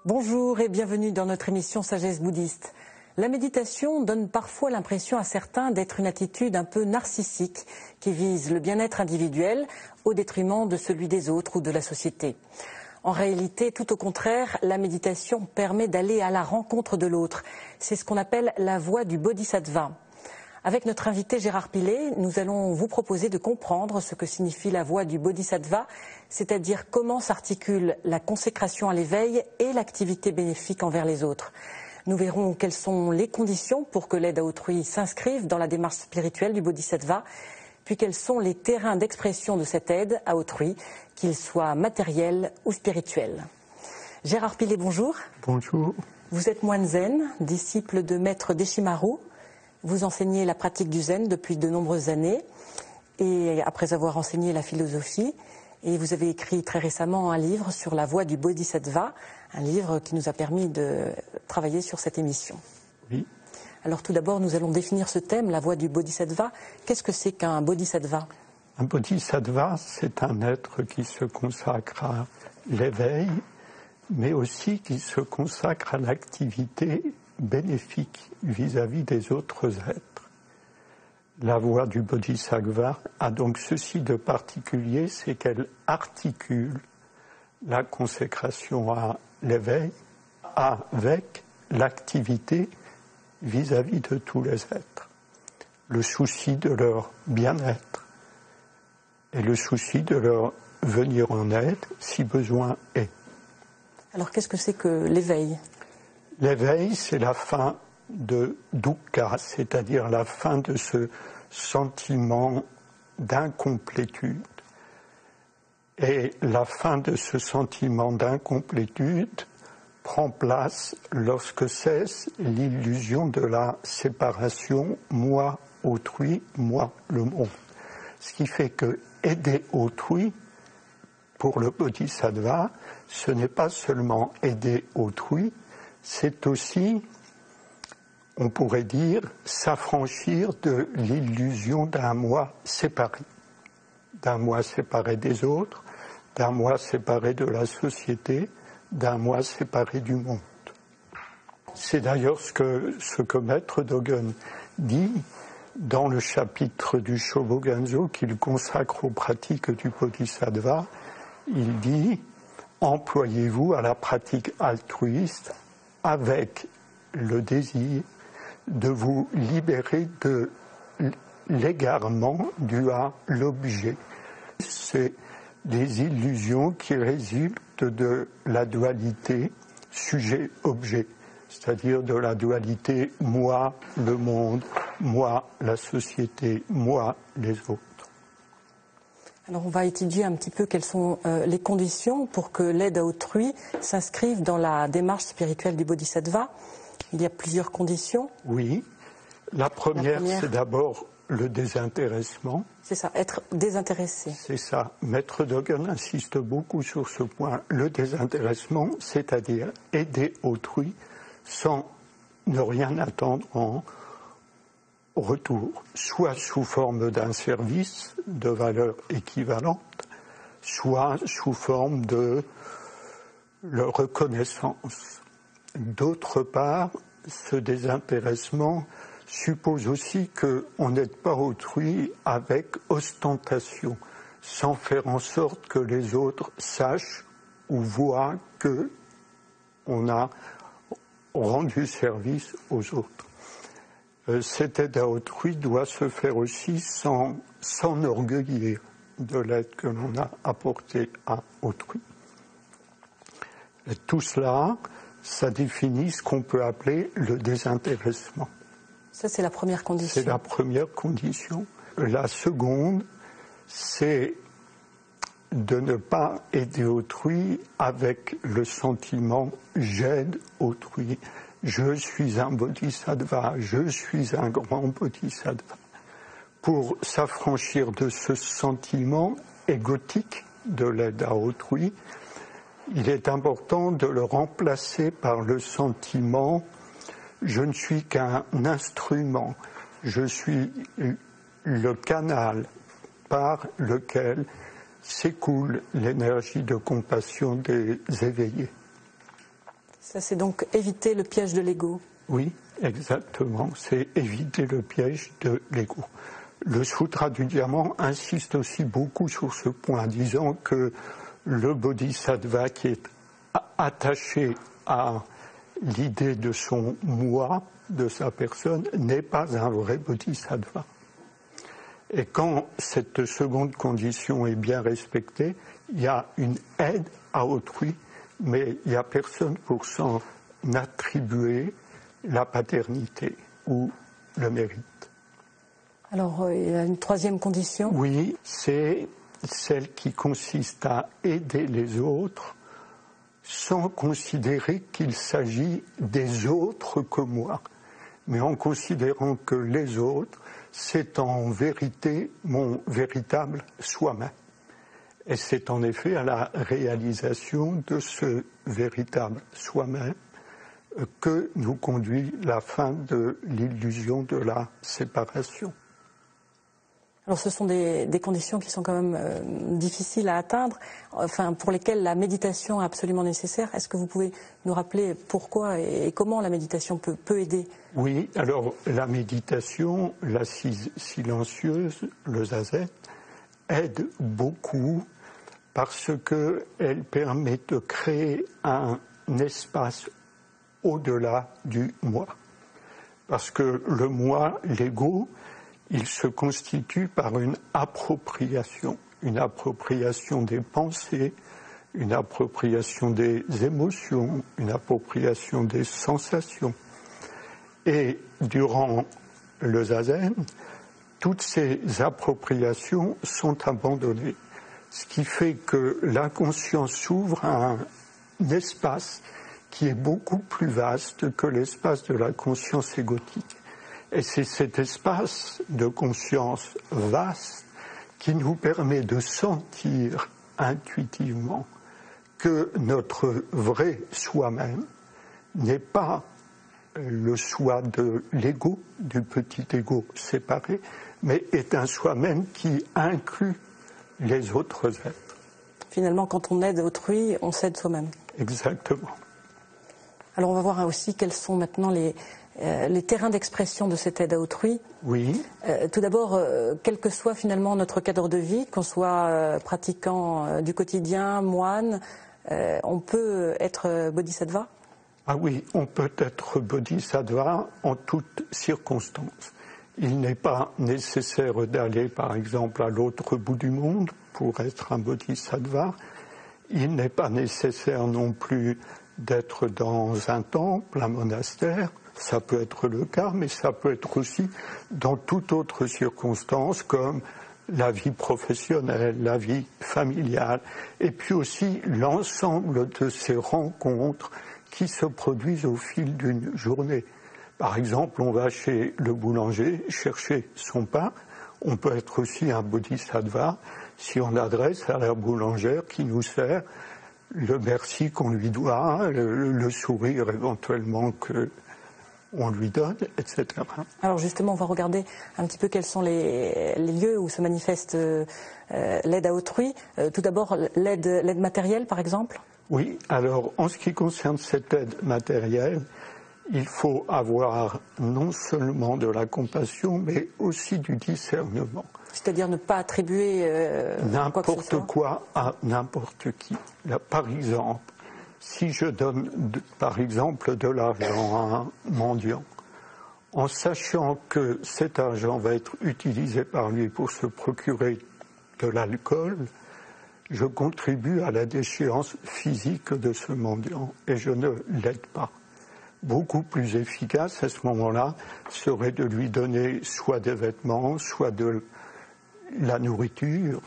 Bonjour et bienvenue dans notre émission Sagesse bouddhiste. La méditation donne parfois l'impression à certains d'être une attitude un peu narcissique qui vise le bien-être individuel au détriment de celui des autres ou de la société. En réalité, tout au contraire, la méditation permet d'aller à la rencontre de l'autre. C'est ce qu'on appelle la voie du bodhisattva. Avec notre invité Gérard Pillet, nous allons vous proposer de comprendre ce que signifie la voie du bodhisattva, c'est-à-dire comment s'articule la consécration à l'éveil et l'activité bénéfique envers les autres. Nous verrons quelles sont les conditions pour que l'aide à autrui s'inscrive dans la démarche spirituelle du bodhisattva, puis quels sont les terrains d'expression de cette aide à autrui, qu'ils soient matériels ou spirituels. Gérard Pillet, bonjour. Bonjour. Vous êtes moine zen, disciple de maître Deshimaru. Vous enseignez la pratique du zen depuis de nombreuses années, et après avoir enseigné la philosophie, et vous avez écrit très récemment un livre sur la voie du bodhisattva, un livre qui nous a permis de travailler sur cette émission. Oui. Alors tout d'abord, nous allons définir ce thème, la voie du bodhisattva. Qu'est-ce que c'est qu'un bodhisattva ? Un bodhisattva, c'est un être qui se consacre à l'éveil, mais aussi qui se consacre à l'activité bénéfique vis-à-vis des autres êtres. La voie du bodhisattva a donc ceci de particulier, c'est qu'elle articule la consécration à l'éveil avec l'activité vis-à-vis de tous les êtres. Le souci de leur bien-être et le souci de leur venir en aide si besoin est. Alors qu'est-ce que c'est que l'éveil ? L'éveil, c'est la fin de dukkha, c'est-à-dire la fin de ce sentiment d'incomplétude. Et la fin de ce sentiment d'incomplétude prend place lorsque cesse l'illusion de la séparation moi-autrui, moi-le monde. Ce qui fait que aider autrui, pour le bodhisattva, ce n'est pas seulement aider autrui, c'est aussi, on pourrait dire, s'affranchir de l'illusion d'un moi séparé des autres, d'un moi séparé de la société, d'un moi séparé du monde. C'est d'ailleurs ce que Maître Dogen dit dans le chapitre du Shobogenzo qu'il consacre aux pratiques du bodhisattva. Il dit « Employez-vous à la pratique altruiste avec le désir de vous libérer de l'égarement dû à l'objet. » C'est des illusions qui résultent de la dualité sujet-objet, c'est-à-dire de la dualité moi, le monde, moi, la société, moi, les autres. Alors on va étudier un petit peu quelles sont les conditions pour que l'aide à autrui s'inscrive dans la démarche spirituelle du bodhisattva. Il y a plusieurs conditions. Oui. La première, c'est d'abord le désintéressement. C'est ça, être désintéressé. C'est ça. Maître Dogen insiste beaucoup sur ce point. Le désintéressement, c'est-à-dire aider autrui sans ne rien attendre en retour, soit sous forme d'un service de valeur équivalente, soit sous forme de leur reconnaissance. D'autre part, ce désintéressement suppose aussi qu'on n'aide pas autrui avec ostentation, sans faire en sorte que les autres sachent ou voient qu'on a rendu service aux autres. Cette aide à autrui doit se faire aussi sans s'enorgueillir de l'aide que l'on a apportée à autrui. Et tout cela, ça définit ce qu'on peut appeler le désintéressement. Ça, c'est la première condition. C'est la première condition. La seconde, c'est de ne pas aider autrui avec le sentiment « j'aide autrui ». Je suis un bodhisattva, je suis un grand bodhisattva. Pour s'affranchir de ce sentiment égotique de l'aide à autrui, il est important de le remplacer par le sentiment « je ne suis qu'un instrument, je suis le canal par lequel s'écoule l'énergie de compassion des éveillés ». Ça, c'est donc éviter le piège de l'ego. Oui, exactement, c'est éviter le piège de l'ego. Le Sutra du Diamant insiste aussi beaucoup sur ce point, disant que le bodhisattva qui est attaché à l'idée de son moi, de sa personne, n'est pas un vrai bodhisattva. Et quand cette seconde condition est bien respectée, il y a une aide à autrui, mais il n'y a personne pour s'en attribuer la paternité ou le mérite. Alors, il y a une troisième condition. Oui, c'est celle qui consiste à aider les autres sans considérer qu'il s'agit des autres que moi, mais en considérant que les autres, c'est en vérité mon véritable soi-même. Et c'est en effet à la réalisation de ce véritable soi-même que nous conduit la fin de l'illusion de la séparation. Alors ce sont des conditions qui sont quand même difficiles à atteindre, enfin pour lesquelles la méditation est absolument nécessaire. Est-ce que vous pouvez nous rappeler pourquoi et comment la méditation peut aider? Oui, alors la méditation, l'assise silencieuse, le zazen, aide beaucoup parce qu'elle permet de créer un espace au-delà du moi. Parce que le moi, l'ego, il se constitue par une appropriation des pensées, une appropriation des émotions, une appropriation des sensations. Et durant le zazen, toutes ces appropriations sont abandonnées, ce qui fait que la conscience s'ouvre à un espace qui est beaucoup plus vaste que l'espace de la conscience égotique. Et c'est cet espace de conscience vaste qui nous permet de sentir intuitivement que notre vrai soi-même n'est pas le soi de l'ego, du petit ego séparé, mais est un soi-même qui inclut les autres êtres. Finalement, quand on aide autrui, on s'aide soi-même. Exactement. Alors on va voir aussi quels sont maintenant les terrains d'expression de cette aide à autrui. Oui. Tout d'abord, quel que soit finalement notre cadre de vie, qu'on soit pratiquant du quotidien, moine, on peut être bodhisattva? Ah oui, on peut être bodhisattva en toutes circonstances. Il n'est pas nécessaire d'aller, par exemple, à l'autre bout du monde pour être un bodhisattva. Il n'est pas nécessaire non plus d'être dans un temple, un monastère. Ça peut être le cas, mais ça peut être aussi dans toute autre circonstance, comme la vie professionnelle, la vie familiale, et puis aussi l'ensemble de ces rencontres qui se produisent au fil d'une journée. Par exemple, on va chez le boulanger chercher son pain. On peut être aussi un bodhisattva si on adresse à la boulangère qui nous sert le merci qu'on lui doit, le sourire éventuellement qu'on lui donne, etc. Alors justement, on va regarder un petit peu quels sont les lieux où se manifeste l'aide à autrui. Tout d'abord, l'aide matérielle, par exemple. Oui, alors en ce qui concerne cette aide matérielle, il faut avoir non seulement de la compassion, mais aussi du discernement. C'est-à-dire ne pas attribuer n'importe quoi à n'importe qui. Là, par exemple, si je donne par exemple de l'argent à un mendiant, en sachant que cet argent va être utilisé par lui pour se procurer de l'alcool, je contribue à la déchéance physique de ce mendiant et je ne l'aide pas. Beaucoup plus efficace à ce moment-là serait de lui donner soit des vêtements, soit de la nourriture,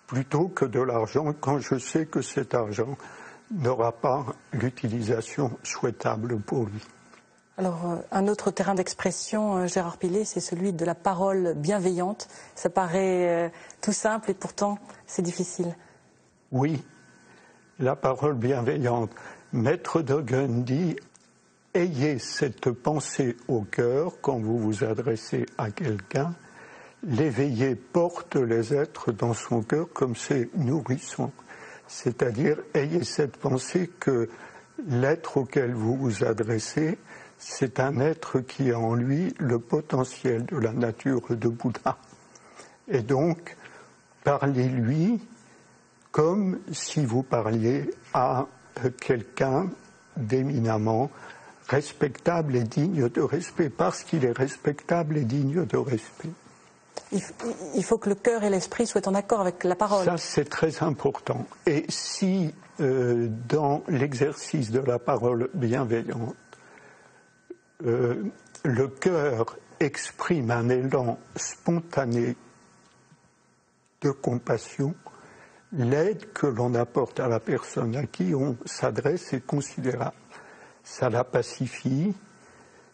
plutôt que de l'argent quand je sais que cet argent n'aura pas l'utilisation souhaitable pour lui. Alors, un autre terrain d'expression, Gérard Pillet, c'est celui de la parole bienveillante. Ça paraît tout simple et pourtant c'est difficile. Oui, la parole bienveillante. Maître Dogen dit « Ayez cette pensée au cœur quand vous vous adressez à quelqu'un. L'éveillé porte les êtres dans son cœur comme ses nourrissons. » C'est-à-dire, ayez cette pensée que l'être auquel vous vous adressez, c'est un être qui a en lui le potentiel de la nature de Bouddha. Et donc, parlez-lui comme si vous parliez à quelqu'un d'éminemment respectable et digne de respect, parce qu'il est respectable et digne de respect. Il faut que le cœur et l'esprit soient en accord avec la parole. Ça, c'est très important. Et si, dans l'exercice de la parole bienveillante, le cœur exprime un élan spontané de compassion, l'aide que l'on apporte à la personne à qui on s'adresse est considérable. Ça la pacifie,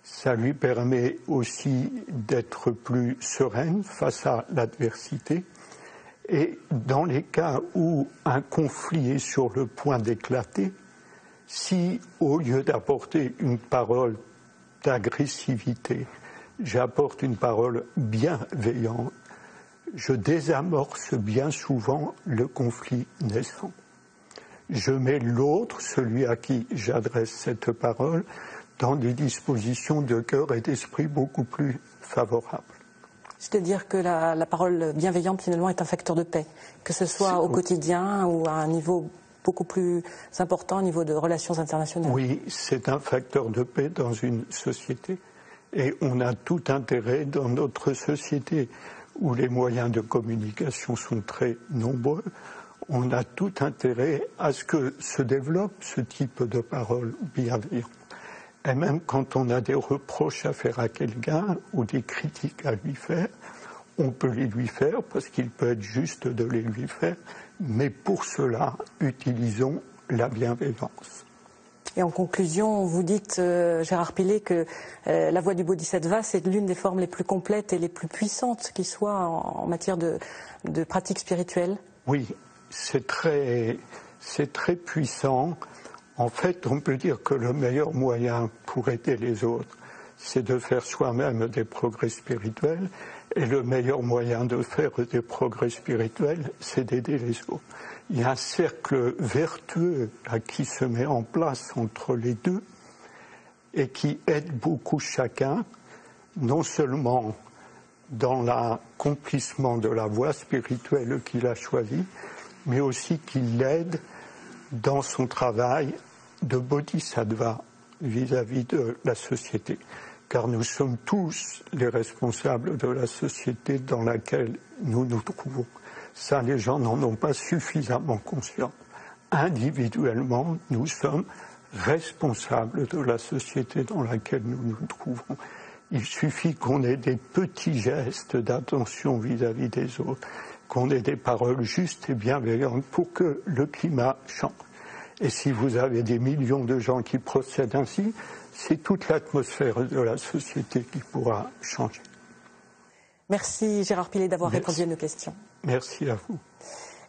ça lui permet aussi d'être plus sereine face à l'adversité. Et dans les cas où un conflit est sur le point d'éclater, si au lieu d'apporter une parole d'agressivité, j'apporte une parole bienveillante, je désamorce bien souvent le conflit naissant. Je mets l'autre, celui à qui j'adresse cette parole, dans des dispositions de cœur et d'esprit beaucoup plus favorables. C'est-à-dire que la parole bienveillante, finalement, est un facteur de paix, que ce soit au quotidien ou à un niveau beaucoup plus important, au niveau de relations internationales. Oui, c'est un facteur de paix dans une société. Et on a tout intérêt dans notre société, où les moyens de communication sont très nombreux, on a tout intérêt à ce que se développe ce type de parole bienveillante. Et même quand on a des reproches à faire à quelqu'un ou des critiques à lui faire, on peut les lui faire parce qu'il peut être juste de les lui faire, mais pour cela, utilisons la bienveillance. Et en conclusion, vous dites, Gérard Pillet, que la voie du Bodhisattva, c'est l'une des formes les plus complètes et les plus puissantes qui soient en matière de pratique spirituelle. Oui, c'est très puissant. En fait, on peut dire que le meilleur moyen pour aider les autres, c'est de faire soi-même des progrès spirituels. Et le meilleur moyen de faire des progrès spirituels, c'est d'aider les autres. Il y a un cercle vertueux qui se met en place entre les deux et qui aide beaucoup chacun, non seulement dans l'accomplissement de la voie spirituelle qu'il a choisie, mais aussi qui l'aide dans son travail de bodhisattva vis-à-vis de la société. Car nous sommes tous les responsables de la société dans laquelle nous nous trouvons. Ça, les gens n'en ont pas suffisamment conscience. Individuellement, nous sommes responsables de la société dans laquelle nous nous trouvons. Il suffit qu'on ait des petits gestes d'attention vis-à-vis des autres, qu'on ait des paroles justes et bienveillantes pour que le climat change. Et si vous avez des millions de gens qui procèdent ainsi, c'est toute l'atmosphère de la société qui pourra changer. Merci Gérard Pillet d'avoir répondu à nos questions. Merci à vous.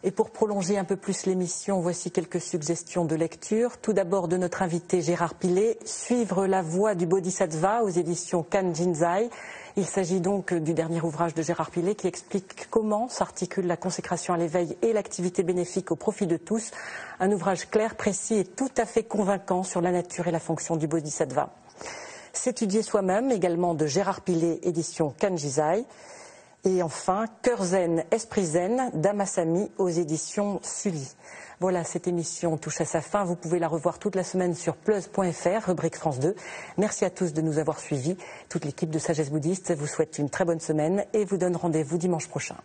Et pour prolonger un peu plus l'émission, voici quelques suggestions de lecture. Tout d'abord de notre invité Gérard Pillet, Suivre la voie du Bodhisattva aux éditions Kanjinzai. Il s'agit donc du dernier ouvrage de Gérard Pillet qui explique comment s'articule la consécration à l'éveil et l'activité bénéfique au profit de tous. Un ouvrage clair, précis et tout à fait convaincant sur la nature et la fonction du Bodhisattva. S'étudier soi-même, également de Gérard Pillet, édition Kanjinzai. Et enfin, Cœur zen, esprit zen, d'Amasami aux éditions Sully. Voilà, cette émission touche à sa fin. Vous pouvez la revoir toute la semaine sur plus.fr, rubrique France 2. Merci à tous de nous avoir suivis. Toute l'équipe de Sagesse Bouddhiste vous souhaite une très bonne semaine et vous donne rendez-vous dimanche prochain.